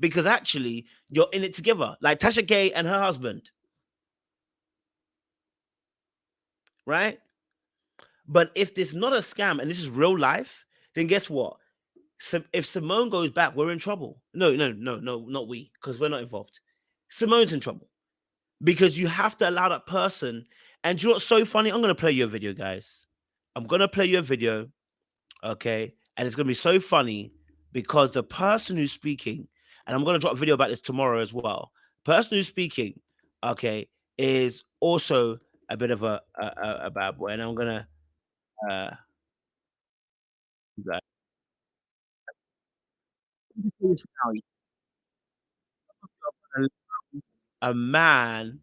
because actually you're in it together. Like Tasha K and her husband, right? But if this not a scam and this is real life, then guess what? So if Symone goes back, we're in trouble. No, not we, because we're not involved. Simone's in trouble because you have to allow that person. And do you know what's so funny? I'm going to play you a video, guys. I'm going to play you a video, okay? And it's going to be so funny because the person who's speaking, and I'm going to drop a video about this tomorrow as well. Person who's speaking, okay, is also a bit of a bad boy. And I'm going to, uh, a man.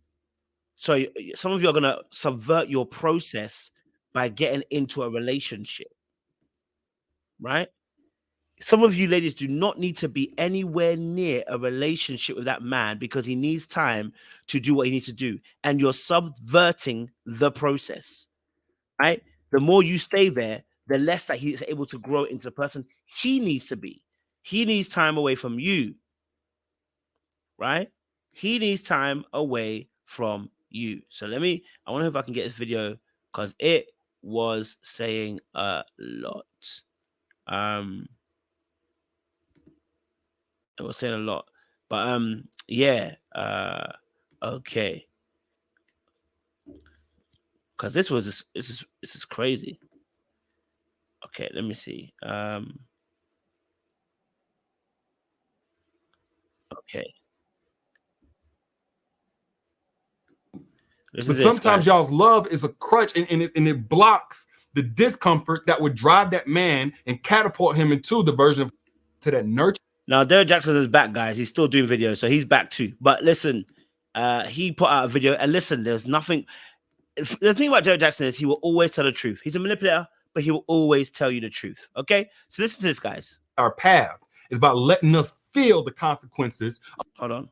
So some of you are going to subvert your process by getting into a relationship, right? Some of you ladies do not need to be anywhere near a relationship with that man because he needs time to do what he needs to do. And you're subverting the process, right? The more you stay there, the less that he's able to grow into the person he needs to be. He needs time away from you, right? He needs time away from you. So I wonder if I can get this video because it was saying a lot. It was saying a lot. But yeah. Okay. Because this is crazy. Okay, let me see. Okay. But sometimes y'all's love is a crutch and it blocks the discomfort that would drive that man and catapult him into the version of to that nurture. Now, Derek Jackson is back, guys. He's still doing videos, so he's back too. But listen, he put out a video, and listen, there's nothing. The thing about Derek Jackson is he will always tell the truth. He's a manipulator, but he will always tell you the truth. Okay? So listen to this, guys. Our path is about letting us feel the consequences. Hold on.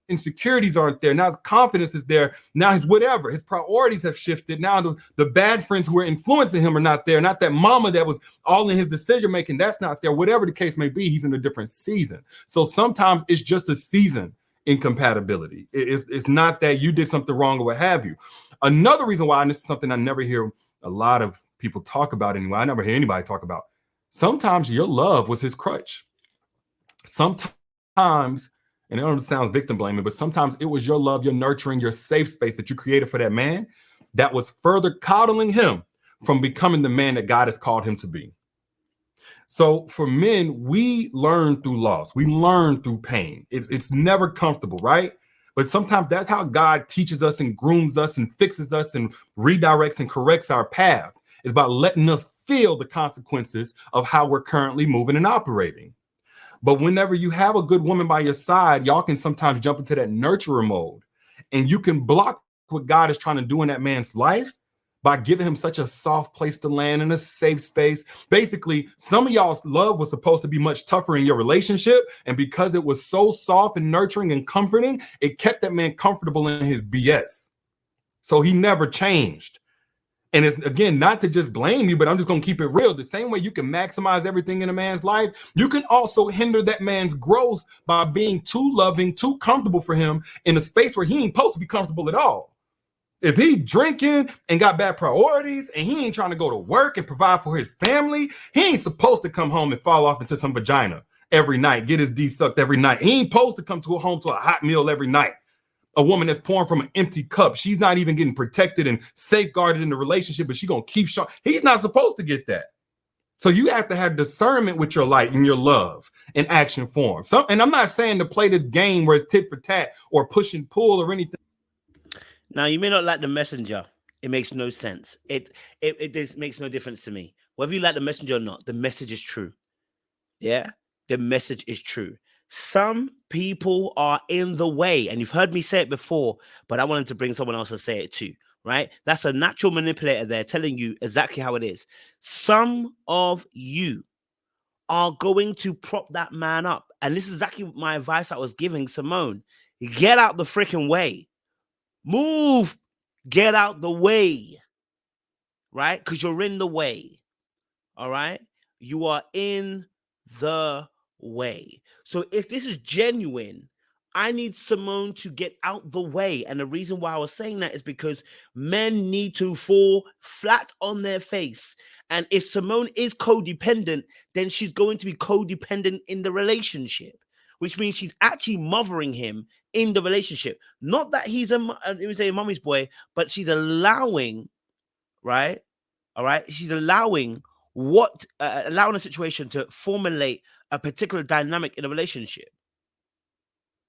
Insecurities aren't there. Now his confidence is there. Now his whatever. His priorities have shifted. Now the bad friends who are influencing him are not there. Not that mama that was all in his decision making. That's not there. Whatever the case may be, he's in a different season. So sometimes it's just a season incompatibility. It's not that you did something wrong or what have you. Another reason why, and this is something I never hear a lot of people talk about anyway. I never hear anybody talk about. Sometimes your love was his crutch. Sometimes, and it sounds victim blaming, but sometimes it was your love, your nurturing, your safe space that you created for that man that was further coddling him from becoming the man that God has called him to be. So for men, we learn through loss. We learn through pain. It's never comfortable, right? But sometimes that's how God teaches us and grooms us and fixes us and redirects and corrects our path. It's about letting us feel the consequences of how we're currently moving and operating. But whenever you have a good woman by your side, y'all can sometimes jump into that nurturer mode and you can block what God is trying to do in that man's life by giving him such a soft place to land in a safe space. Basically, some of y'all's love was supposed to be much tougher in your relationship. And because it was so soft and nurturing and comforting, it kept that man comfortable in his BS. So he never changed. And it's, again, not to just blame you, but I'm just going to keep it real. The same way you can maximize everything in a man's life, you can also hinder that man's growth by being too loving, too comfortable for him in a space where he ain't supposed to be comfortable at all. If he drinking and got bad priorities and he ain't trying to go to work and provide for his family, he ain't supposed to come home and fall off into some vagina every night, get his D sucked every night. He ain't supposed to come to a home to a hot meal every night. A woman that's pouring from an empty cup. She's not even getting protected and safeguarded in the relationship, but she's going to keep showing. He's not supposed to get that. So you have to have discernment with your light and your love in action form. And I'm not saying to play this game where it's tit for tat or push and pull or anything. Now, you may not like the messenger. It makes no sense. It makes no difference to me. Whether you like the messenger or not, the message is true. Yeah? The message is true. Some people are in the way, and you've heard me say it before, but I wanted to bring someone else to say it too, right? That's a natural manipulator there telling you exactly how it is. Some of you are going to prop that man up, and this is exactly my advice I was giving Symone. Get out the freaking way. Move. Get out the way, right? Because you're in the way, all right? You are in the way. So if this is genuine, I need Symone to get out the way. And the reason why I was saying that is because men need to fall flat on their face. And if Symone is codependent, then she's going to be codependent in the relationship, which means she's actually mothering him in the relationship. Not that he's let me say a mommy's boy, but she's allowing, right? All right. She's allowing allowing a situation to formulate a particular dynamic in a relationship,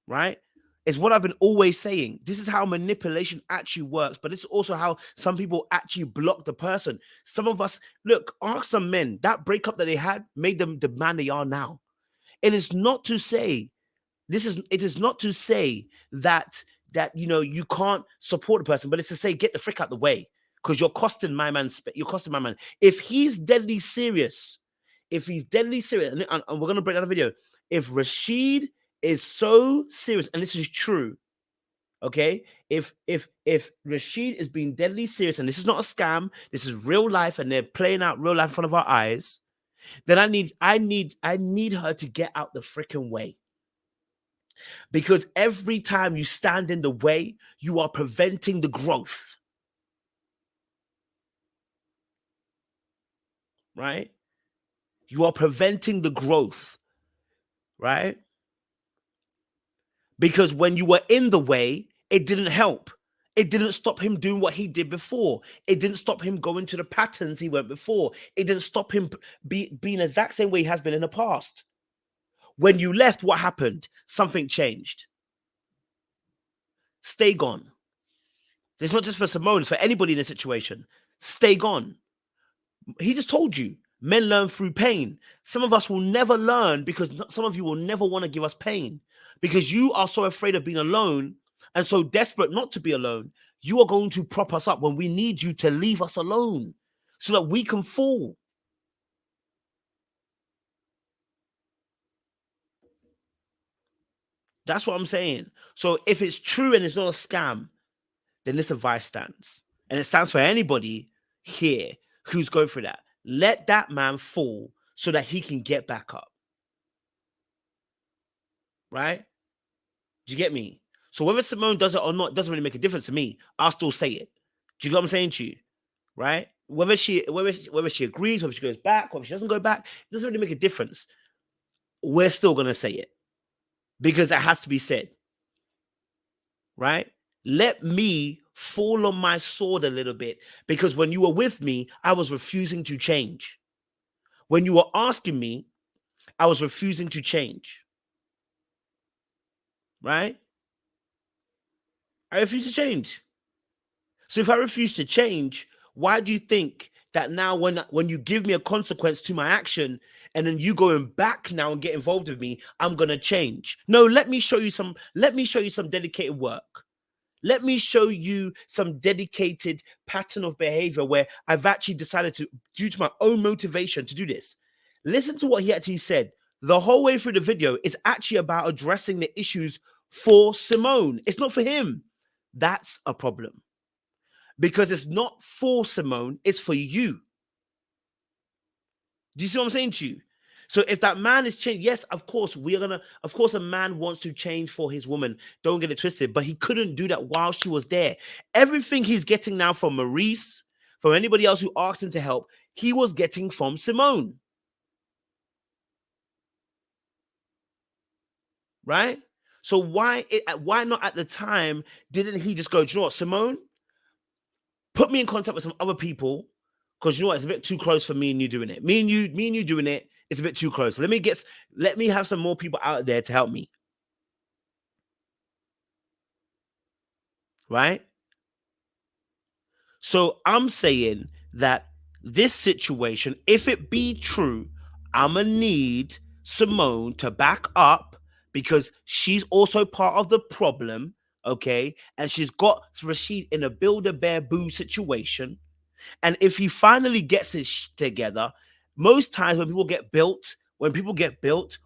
right? Is what I've been always saying. This is how manipulation actually works, but it's also how some people actually block the person. Some of us, look, ask some men, that breakup that they had made them the man they are now. It is not to say, it is not to say that you can't support a person, but it's to say, get the frick out the way, because you're costing my man. You're costing my man. If he's deadly serious, and we're gonna break down a video. If Rashid is so serious, and this is true, okay? If Rashid is being deadly serious, and this is not a scam, this is real life, and they're playing out real life in front of our eyes, then I need her to get out the freaking way. Because every time you stand in the way, you are preventing the growth. Right? You are preventing the growth. Right? Because when you were in the way, it didn't help. It didn't stop him doing what he did before. It didn't stop him going to the patterns he went before. It didn't stop him being the exact same way he has been in the past. When you left, what happened? Something changed. Stay gone. It's not just for Symone, it's for anybody in a situation. Stay gone. He just told you, men learn through pain. Some of us will never learn because some of you will never want to give us pain because you are so afraid of being alone and so desperate not to be alone. You are going to prop us up when we need you to leave us alone so that we can fall. That's what I'm saying. So if it's true and it's not a scam, then this advice stands. And it stands for anybody here who's going through that. Let that man fall so that he can get back up. Right? Do you get me? So whether Symone does it or not doesn't really make a difference to me. I'll still say it. Do you get what I'm saying to you? Right? Whether she agrees, whether she goes back, whether she doesn't go back, it doesn't really make a difference. We're still gonna say it because it has to be said. Right? Let me fall on my sword a little bit because when you were with me, I was refusing to change. When you were asking me, I was refusing to change. Right? I refuse to change. So if I refuse to change, why do you think that now when you give me a consequence to my action and then you going back now and get involved with me, I'm going to change? No, let me show you some dedicated work. Let me show you some dedicated pattern of behavior where I've actually decided to, due to my own motivation, to do this. Listen to what he actually said. The whole way through the video is actually about addressing the issues for Symone. It's not for him. That's a problem. Because it's not for Symone, it's for you. Do you see what I'm saying to you? So if that man is changed, yes, of course, a man wants to change for his woman. Don't get it twisted. But he couldn't do that while she was there. Everything he's getting now from Maurice, from anybody else who asked him to help, he was getting from Symone. Right? So why not at the time didn't he just go, do you know what, Symone? Put me in contact with some other people, because you know what, it's a bit too close for me and you doing it. Me and you doing it, it's a bit too close. Let me have some more people out there to help me. Right? So I'm saying that this situation, if it be true, I'ma need Symone to back up because she's also part of the problem, okay? And she's got Rashid in a build-a-bear-boo situation. And if he finally gets his together, most times when people get built,